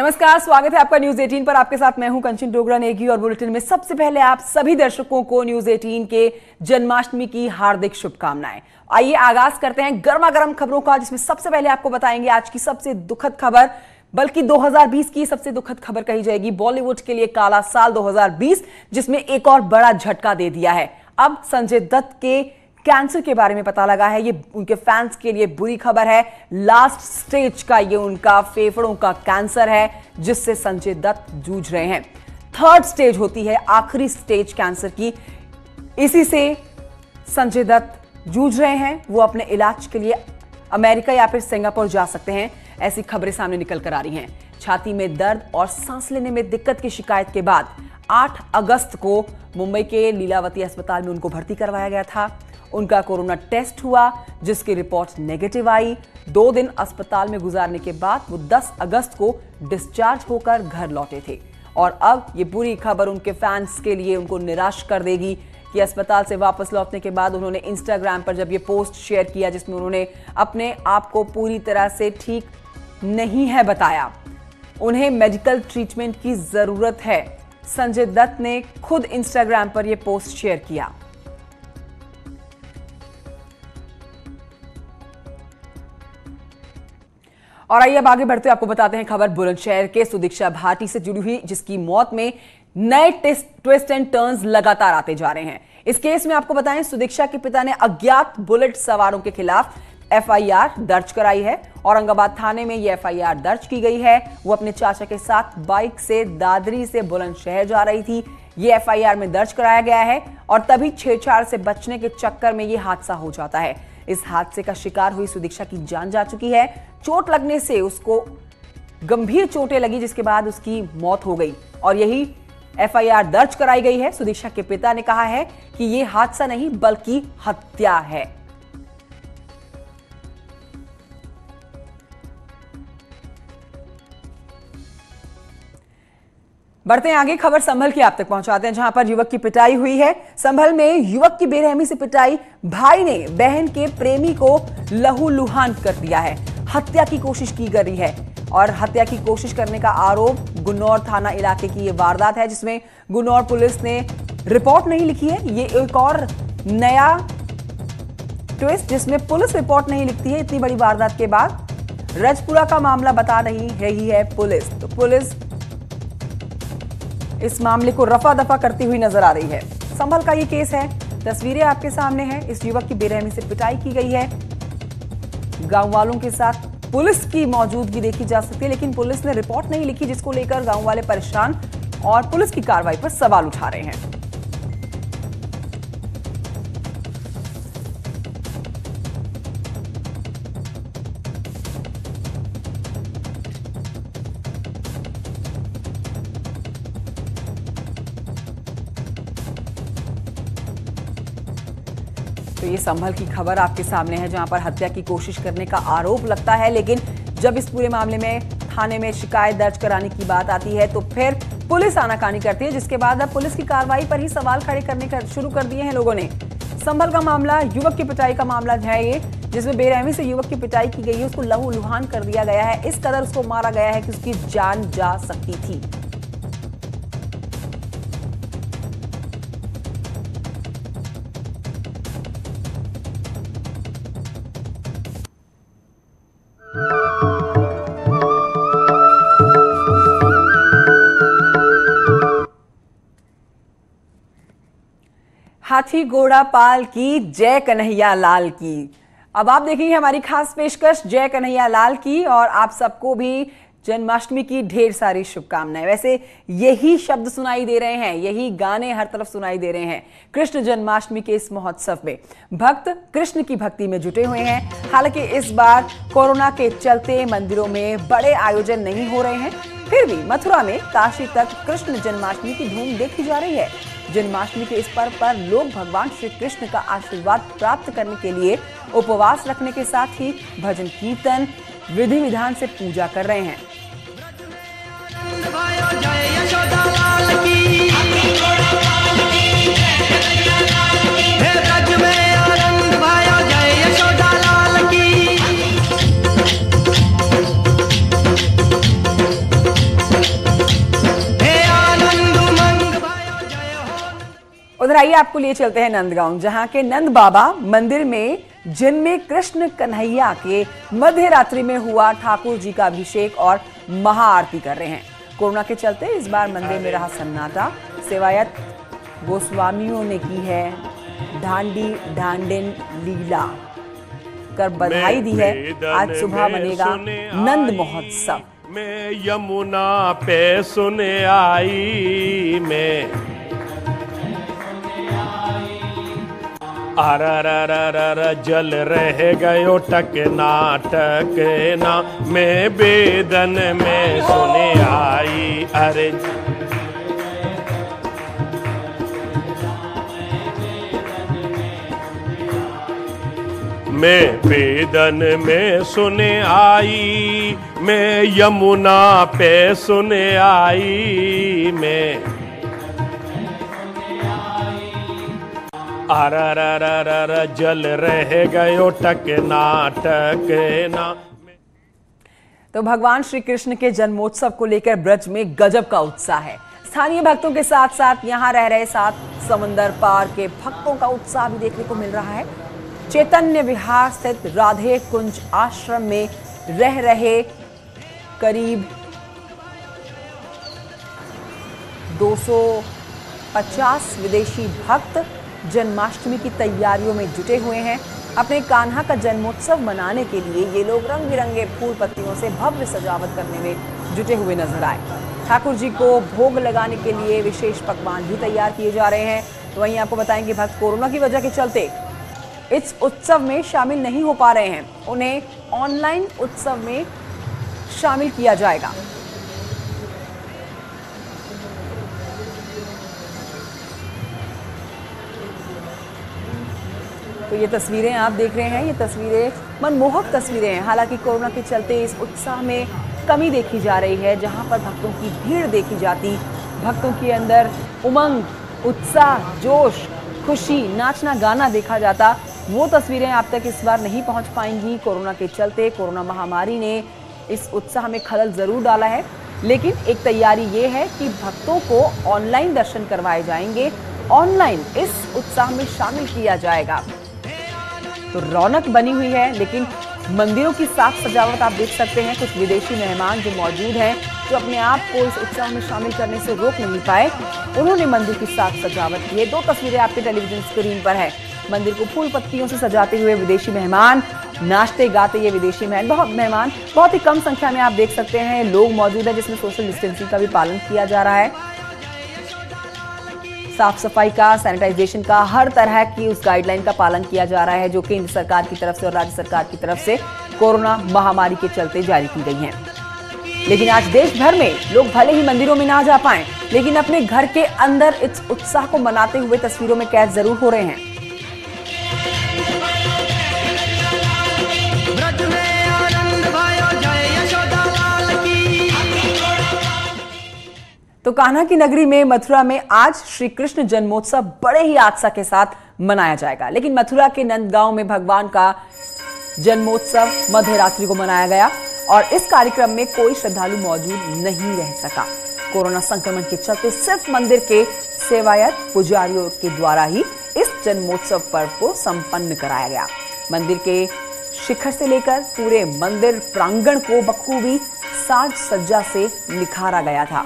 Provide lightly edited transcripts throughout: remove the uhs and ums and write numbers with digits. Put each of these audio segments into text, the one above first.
नमस्कार, स्वागत है आपका न्यूज 18 पर। आपके साथ मैं हूं कंचन डोगरा नेगी और बुलेटिन में सबसे पहले आप सभी दर्शकों को न्यूज 18 के जन्माष्टमी की हार्दिक शुभकामनाएं। आइए आगाज करते हैं गर्मा गर्म खबरों का, जिसमें सबसे पहले आपको बताएंगे आज की सबसे दुखद खबर, बल्कि 2020 की सबसे दुखद खबर कही जाएगी। बॉलीवुड के लिए काला साल 2020, जिसमें एक और बड़ा झटका दे दिया है। अब संजय दत्त के कैंसर के बारे में पता लगा है। ये उनके फैंस के लिए बुरी खबर है। लास्ट स्टेज का ये उनका फेफड़ों का कैंसर है, जिससे संजय दत्त जूझ रहे हैं। थर्ड स्टेज होती है आखिरी स्टेज कैंसर की, इसी से संजय दत्त जूझ रहे हैं। वो अपने इलाज के लिए अमेरिका या फिर सिंगापुर जा सकते हैं, ऐसी खबरें सामने निकल कर आ रही हैं। छाती में दर्द और सांस लेने में दिक्कत की शिकायत के बाद 8 अगस्त को मुंबई के लीलावती अस्पताल में उनको भर्ती करवाया गया था। उनका कोरोना टेस्ट हुआ, जिसकी रिपोर्ट नेगेटिव आई। 2 दिन अस्पताल में गुजारने के बाद वो 10 अगस्त को डिस्चार्ज होकर घर लौटे थे। और अब ये बुरी खबर उनके फैंस के लिए उनको निराश कर देगी कि अस्पताल से वापस लौटने के बाद उन्होंने इंस्टाग्राम पर जब ये पोस्ट शेयर किया, जिसमें उन्होंने अपने आप को पूरी तरह से ठीक नहीं है बताया, उन्हें मेडिकल ट्रीटमेंट की जरूरत है। संजय दत्त ने खुद इंस्टाग्राम पर यह पोस्ट शेयर किया। और आइए अब आगे बढ़ते हुए आपको बताते हैं खबर बुलंदशहर के सुदीक्षा भाटी से जुड़ी हुई, जिसकी मौत में नए ट्विस्ट एंड टर्न्स लगातार आते जा रहे हैं। इस केस में आपको बताएं, सुदीक्षा के पिता ने अज्ञात बुलेट सवारों के खिलाफ एफआईआर दर्ज कराई है। औरंगाबाद थाने में यह एफआईआर दर्ज की गई है। वो अपने चाचा के साथ बाइक से दादरी से बुलंदशहर जा रही थी। ये एफआईआर में दर्ज कराया गया है और तभी छेड़छाड़ से बचने के चक्कर में यह हादसा हो जाता है। इस हादसे का शिकार हुई सुदीक्षा की जान जा चुकी है। चोट लगने से उसको गंभीर चोटें लगी, जिसके बाद उसकी मौत हो गई और यही एफआईआर दर्ज कराई गई है। सुदीक्षा के पिता ने कहा है कि यह हादसा नहीं बल्कि हत्या है। बढ़ते हैं आगे, खबर संभल की आप तक पहुंचाते हैं, जहां पर युवक की पिटाई हुई है। संभल में युवक की बेरहमी से पिटाई, भाई ने बहन के प्रेमी को लहूलुहान कर दिया है। हत्या की कोशिश की गई है और हत्या की कोशिश करने का आरोप गुन्नौर थाना इलाके की यह वारदात है, जिसमें गुन्नौर पुलिस ने रिपोर्ट नहीं लिखी है। ये एक और नया ट्विस्ट, जिसमें पुलिस रिपोर्ट नहीं लिखती है इतनी बड़ी वारदात के बाद। रजपुरा का मामला बता रही है पुलिस, तो पुलिस इस मामले को रफा दफा करती हुई नजर आ रही है। संभल का ये केस है, तस्वीरें आपके सामने हैं। इस युवक की बेरहमी से पिटाई की गई है। गांव वालों के साथ पुलिस की मौजूदगी देखी जा सकती है, लेकिन पुलिस ने रिपोर्ट नहीं लिखी, जिसको लेकर गांव वाले परेशान और पुलिस की कार्रवाई पर सवाल उठा रहे हैं। तो ये संभल की खबर आपके सामने है, जहां पर हत्या की कोशिश करने का आरोप लगता है, लेकिन जब इस पूरे मामले में थाने में शिकायत दर्ज कराने की बात आती है तो फिर पुलिस आनाकानी करती है, जिसके बाद अब पुलिस की कार्रवाई पर ही सवाल खड़े करने शुरू कर दिए हैं लोगों ने। संभल का मामला युवक की पिटाई का मामला है ये, जिसमें बेरहमी से युवक की पिटाई की गई है। उसको लहूलुहान कर दिया गया है, इस कदर उसको मारा गया है कि उसकी जान जा सकती थी। हाथी घोड़ा पाल की, जय कन्हैया लाल की। अब आप देखेंगे हमारी खास पेशकश जय कन्हैया लाल की, और आप सबको भी जन्माष्टमी की ढेर सारी शुभकामनाएं। वैसे यही शब्द सुनाई दे रहे हैं, यही गाने हर तरफ सुनाई दे रहे हैं। कृष्ण जन्माष्टमी के इस महोत्सव में भक्त कृष्ण की भक्ति में जुटे हुए हैं। हालांकि इस बार कोरोना के चलते मंदिरों में बड़े आयोजन नहीं हो रहे हैं, फिर भी मथुरा में काशी तक कृष्ण जन्माष्टमी की धूम देखी जा रही है। जन्माष्टमी के इस पर्व पर लोग भगवान श्री कृष्ण का आशीर्वाद प्राप्त करने के लिए उपवास रखने के साथ ही भजन कीर्तन विधि विधान से पूजा कर रहे हैं। उधर आइए आपको लिए चलते हैं नंदगांव, जहां के नंद बाबा मंदिर में जिनमें कृष्ण कन्हैया के मध्य रात्रि में हुआ ठाकुर जी का अभिषेक और महाआरती कर रहे हैं। कोरोना के चलते इस बार मंदिर में रहा सन्नाटा। सेवायत गोस्वामियों ने की है ढांडिन लीला कर बधाई दी है। आज सुबह बनेगा नंद महोत्सव। मैं यमुना पे सुने आई मैं अर जल रह गयो टकना टकना मैं बेदन में सुने आई। अरे मैं बेदन में सुने आई मैं यमुना पे सुने आई मैं अर जल रह गयो टकना टकना। तो भगवान श्री कृष्ण के जन्मोत्सव को लेकर ब्रज में गजब का उत्साह है। स्थानीय भक्तों के साथ साथ यहां रह रहे 7 समंदर पार के भक्तों का उत्साह भी देखने को मिल रहा है। चैतन्य विहार स्थित राधे कुंज आश्रम में रह रहे करीब 250 विदेशी भक्त जन्माष्टमी की तैयारियों में जुटे हुए हैं। अपने कान्हा का जन्मोत्सव मनाने के लिए ये लोग रंग बिरंगे फूल पत्तियों से भव्य सजावट करने में जुटे हुए नजर आए। ठाकुर जी को भोग लगाने के लिए विशेष पकवान भी तैयार किए जा रहे हैं। तो वहीं आपको बताएं कि भक्त कोरोना की वजह के चलते इस उत्सव में शामिल नहीं हो पा रहे हैं। उन्हें ऑनलाइन उत्सव में शामिल किया जाएगा। तो ये तस्वीरें आप देख रहे हैं, ये तस्वीरें मनमोहक तस्वीरें हैं। हालांकि कोरोना के चलते इस उत्साह में कमी देखी जा रही है। जहां पर भक्तों की भीड़ देखी जाती, भक्तों के अंदर उमंग, उत्साह, जोश, खुशी, नाचना गाना देखा जाता, वो तस्वीरें आप तक इस बार नहीं पहुंच पाएंगी। कोरोना के चलते कोरोना महामारी ने इस उत्साह में खलल जरूर डाला है, लेकिन एक तैयारी ये है कि भक्तों को ऑनलाइन दर्शन करवाए जाएंगे, ऑनलाइन इस उत्साह में शामिल किया जाएगा। तो रौनक बनी हुई है, लेकिन मंदिरों की साफ सजावट आप देख सकते हैं। कुछ विदेशी मेहमान जो मौजूद हैं, जो अपने आप को इस उत्सव में शामिल करने से रोक नहीं पाए, उन्होंने मंदिर की साफ सजावट की है। 2 तस्वीरें आपके टेलीविजन स्क्रीन पर है। मंदिर को फूल पत्तियों से सजाते हुए विदेशी मेहमान, नाचते गाते ये विदेशी मेहमान बहुत ही कम संख्या में आप देख सकते हैं लोग मौजूद है, जिसमें सोशल डिस्टेंसिंग का भी पालन किया जा रहा है। साफ सफाई का, सैनिटाइजेशन का, हर तरह की उस गाइडलाइन का पालन किया जा रहा है जो केंद्र सरकार की तरफ से और राज्य सरकार की तरफ से कोरोना महामारी के चलते जारी की गई हैं। लेकिन आज देश भर में लोग भले ही मंदिरों में ना जा पाएं, लेकिन अपने घर के अंदर इस उत्साह को मनाते हुए तस्वीरों में कैद जरूर हो रहे हैं। तो कान्हा की नगरी में मथुरा में आज श्री कृष्ण जन्मोत्सव बड़े ही आस्था के साथ मनाया जाएगा। लेकिन मथुरा के नंदगांव में भगवान का जन्मोत्सव मध्य रात्रि को मनाया गया और इस कार्यक्रम में कोई श्रद्धालु मौजूद नहीं रह सका। कोरोना संक्रमण के चलते सिर्फ मंदिर के सेवायत पुजारियों के द्वारा ही इस जन्मोत्सव पर्व को संपन्न कराया गया। मंदिर के शिखर से लेकर पूरे मंदिर प्रांगण को बखूबी साज सज्जा से निखारा गया था।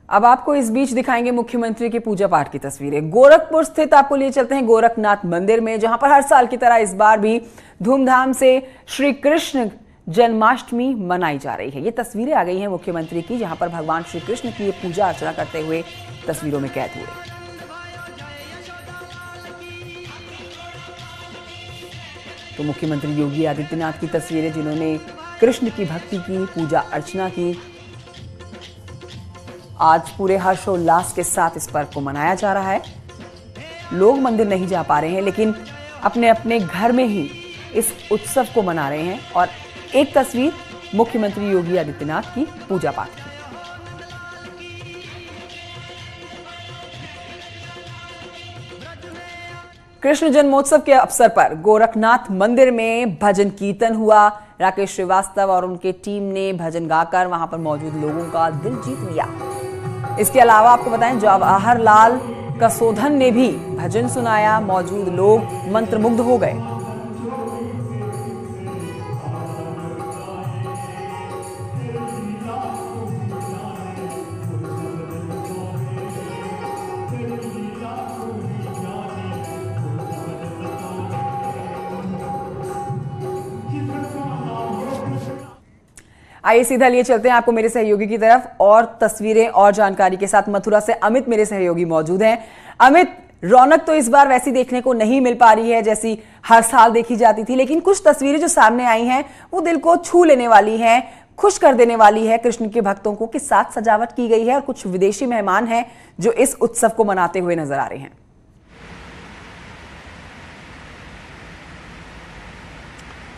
अब आपको इस बीच दिखाएंगे मुख्यमंत्री के पूजा पाठ की तस्वीरें। गोरखपुर स्थित आपको लिए चलते हैं गोरखनाथ मंदिर में, जहां पर हर साल की तरह इस बार भी धूमधाम से श्री कृष्ण जन्माष्टमी मनाई जा रही है। ये तस्वीरें आ गई हैं मुख्यमंत्री की, जहां पर भगवान श्री कृष्ण की पूजा अर्चना करते हुए तस्वीरों में कैद हुए। तो मुख्यमंत्री योगी आदित्यनाथ की तस्वीरें, जिन्होंने कृष्ण की भक्ति की, पूजा अर्चना की। आज पूरे हर्षोल्लास के साथ इस पर्व को मनाया जा रहा है। लोग मंदिर नहीं जा पा रहे हैं, लेकिन अपने अपने घर में ही इस उत्सव को मना रहे हैं। और एक तस्वीर मुख्यमंत्री योगी आदित्यनाथ की पूजा पाठ की। कृष्ण जन्मोत्सव के अवसर पर गोरखनाथ मंदिर में भजन कीर्तन हुआ। राकेश श्रीवास्तव और उनके टीम ने भजन गाकर वहां पर मौजूद लोगों का दिल जीत लिया। इसके अलावा आपको बताएं, जवाहरलाल कसोधन ने भी भजन सुनाया। मौजूद लोग मंत्रमुग्ध हो गए। आइए सीधा लिए चलते हैं आपको मेरे सहयोगी की तरफ और तस्वीरें और जानकारी के साथ मथुरा से अमित मेरे सहयोगी मौजूद हैं। अमित, रौनक तो इस बार वैसी देखने को नहीं मिल पा रही है जैसी हर साल देखी जाती थी, लेकिन कुछ तस्वीरें जो सामने आई हैं वो दिल को छू लेने वाली हैं, खुश कर देने वाली है। कृष्ण के भक्तों को किस साथ सजावट की गई है और कुछ विदेशी मेहमान हैं जो इस उत्सव को मनाते हुए नजर आ रहे हैं।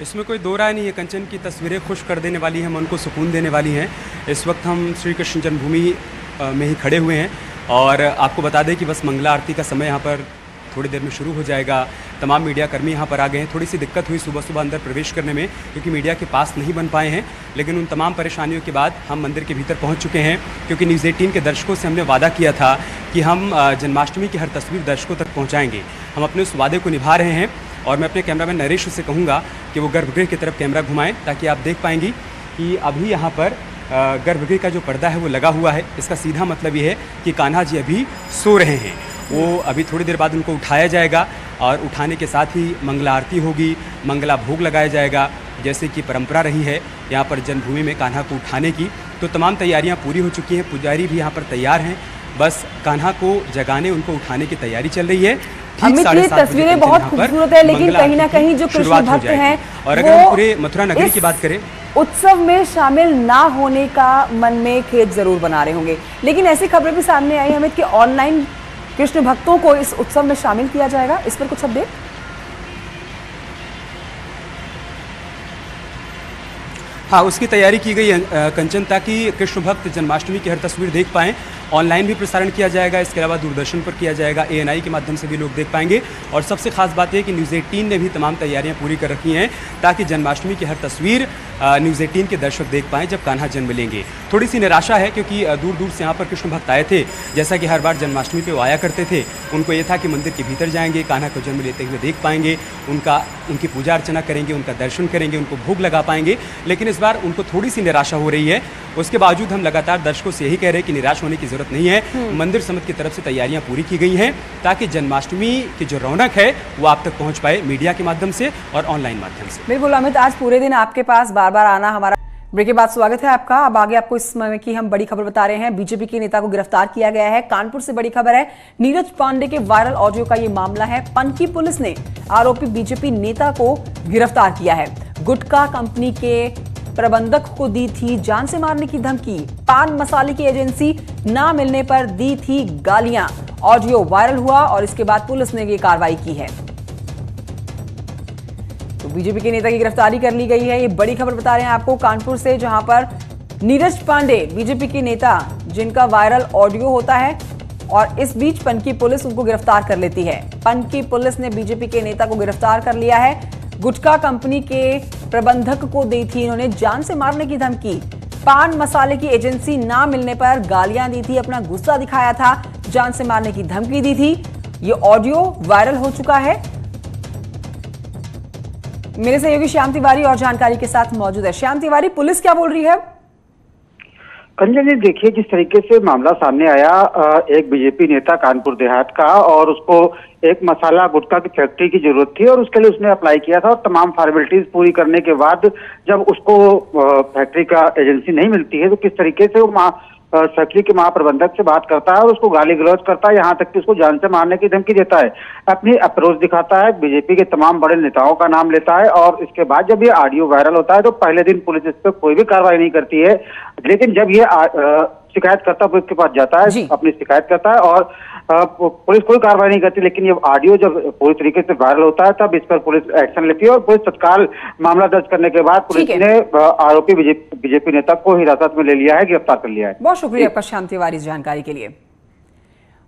इसमें कोई दो राय नहीं है, कंचन की तस्वीरें खुश कर देने वाली हैं, मन को सुकून देने वाली हैं। इस वक्त हम श्री कृष्ण जन्मभूमि में ही खड़े हुए हैं और आपको बता दें कि बस मंगला आरती का समय यहाँ पर थोड़ी देर में शुरू हो जाएगा। तमाम मीडिया कर्मी यहाँ पर आ गए हैं। थोड़ी सी दिक्कत हुई सुबह सुबह अंदर प्रवेश करने में क्योंकि मीडिया के पास नहीं बन पाए हैं, लेकिन उन तमाम परेशानियों के बाद हम मंदिर के भीतर पहुँच चुके हैं क्योंकि न्यूज़ 18 के दर्शकों से हमने वादा किया था कि हम जन्माष्टमी की हर तस्वीर दर्शकों तक पहुँचाएँगे। हम अपने उस वादे को निभा रहे हैं और मैं अपने कैमरामैन नरेश से कहूँगा कि वो गर्भगृह की तरफ कैमरा घुमाएं ताकि आप देख पाएंगी कि अभी यहाँ पर गर्भगृह का जो पर्दा है वो लगा हुआ है। इसका सीधा मतलब ये है कि कान्हा जी अभी सो रहे हैं। वो अभी थोड़ी देर बाद उनको उठाया जाएगा और उठाने के साथ ही मंगला आरती होगी, मंगला भोग लगाया जाएगा जैसे कि परंपरा रही है यहाँ पर जन्मभूमि में कान्हा को उठाने की। तो तमाम तैयारियाँ पूरी हो चुकी हैं, पुजारी भी यहाँ पर तैयार हैं, बस कान्हा को जगाने उनको उठाने की तैयारी चल रही है। अमित, ये तस्वीरें बहुत खूबसूरत है, लेकिन कहीं ना कहीं जो कृष्ण भक्त हैं और अगर हम पूरे मथुरा नगरी की बात करें, उत्सव में शामिल ना होने का मन में खेद जरूर बना रहे होंगे। लेकिन ऐसी खबरें भी सामने आई अमित कि ऑनलाइन कृष्ण भक्तों को इस उत्सव में शामिल किया जाएगा। इस पर कुछ अपडेट? हाँ, उसकी तैयारी की गई है कंचन, ताकि कृष्ण भक्त जन्माष्टमी की हर तस्वीर देख पाएं। ऑनलाइन भी प्रसारण किया जाएगा, इसके अलावा दूरदर्शन पर किया जाएगा, ANI के माध्यम से भी लोग देख पाएंगे। और सबसे खास बात यह है कि न्यूज़ 18 ने भी तमाम तैयारियां पूरी कर रखी हैं ताकि जन्माष्टमी की हर तस्वीर न्यूज़ 18 के दर्शक देख पाएं जब कान्हा जन्म लेंगे। थोड़ी सी निराशा है क्योंकि दूर दूर से यहाँ पर कृष्ण भक्त आए थे, जैसा कि हर बार जन्माष्टमी पे वो आया करते थे। उनको ये था कि मंदिर के भीतर जाएंगे, कान्हा को जन्म लेते हुए देख पाएंगे, उनकी पूजा अर्चना करेंगे, उनका दर्शन करेंगे, उनको भोग लगा पाएंगे। लेकिन इस बार उनको थोड़ी सी निराशा हो रही है। उसके बावजूद हम लगातार दर्शकों से यही कह रहे हैं कि निराश होने की जरूरत नहीं है। मंदिर समिति की तरफ से तैयारियां पूरी की गई हैं ताकि जन्माष्टमी की जो रौनक है वो आप तक पहुंच पाए मीडिया के माध्यम से और ऑनलाइन माध्यम से। बिल्कुल अमित, आज पूरे दिन आपके पास बार बार आना हमारा ब्रेक के बाद स्वागत है आपका। अब आगे आपको इस समय की हम बड़ी खबर बता रहे हैं। बीजेपी के नेता को गिरफ्तार किया गया है। कानपुर से बड़ी खबर है। नीरज पांडे के वायरल ऑडियो का ये मामला है। पनकी पुलिस ने आरोपी बीजेपी नेता को गिरफ्तार किया है। गुटखा कंपनी के प्रबंधक को दी थी जान से मारने की धमकी। पान मसाले की एजेंसी ना मिलने पर दी थी गालियां। ऑडियो वायरल हुआ और इसके बाद पुलिस ने ये कार्रवाई की है। तो बीजेपी के नेता की गिरफ्तारी कर ली गई है। ये बड़ी खबर बता रहे हैं आपको कानपुर से, जहां पर नीरज पांडे बीजेपी के नेता जिनका वायरल ऑडियो होता है और इस बीच पनकी पुलिस उनको गिरफ्तार कर लेती है। पनकी पुलिस ने बीजेपी के नेता को गिरफ्तार कर लिया है। गुटखा कंपनी के प्रबंधक को दी थी इन्होंने जान से मारने की धमकी। पान मसाले की एजेंसी ना मिलने पर गालियां दी थी, अपना गुस्सा दिखाया था, जान से मारने की धमकी दी थी। ये ऑडियो वायरल हो चुका है। मेरे सहयोगी श्याम तिवारी और जानकारी के साथ मौजूद है। श्याम तिवारी, पुलिस क्या बोल रही है? कंचन जी, देखिए जिस तरीके से मामला सामने आया, एक बीजेपी नेता कानपुर देहात का, और उसको एक मसाला गुटखा की फैक्ट्री की जरूरत थी और उसके लिए उसने अप्लाई किया था। और तमाम फॉर्मेलिटीज पूरी करने के बाद जब उसको फैक्ट्री का एजेंसी नहीं मिलती है तो किस तरीके से वो फैक्ट्री के महाप्रबंधक से बात करता है और उसको गाली गलौज करता है, यहाँ तक कि उसको जान से मारने की धमकी देता है, अपनी अप्रोच दिखाता है, बीजेपी के तमाम बड़े नेताओं का नाम लेता है। और इसके बाद जब ये ऑडियो वायरल होता है तो पहले दिन पुलिस इस पर कोई भी कार्रवाई नहीं करती है, लेकिन जब ये शिकायत करता पुलिस के पास जाता है, अपनी शिकायत करता है और पुलिस कोई कार्रवाई नहीं करती। लेकिन ये ऑडियो जब पूरी तरीके से वायरल होता है तब इस पर पुलिस एक्शन लेती है और पुलिस तत्काल मामला दर्ज करने के बाद पुलिस ने आरोपी बीजेपी नेता को हिरासत में ले लिया है, गिरफ्तार कर लिया है। बहुत शुक्रिया आपका श्याम तिवारी इस जानकारी के लिए।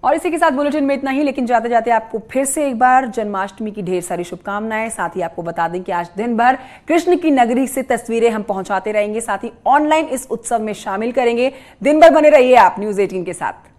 और इसी के साथ बुलेटिन में इतना ही, लेकिन जाते जाते आपको फिर से एक बार जन्माष्टमी की ढेर सारी शुभकामनाएं। साथ ही आपको बता दें कि आज दिन भर कृष्ण की नगरी से तस्वीरें हम पहुंचाते रहेंगे, साथ ही ऑनलाइन इस उत्सव में शामिल करेंगे। दिन भर बने रहिए आप न्यूज़ 18 के साथ।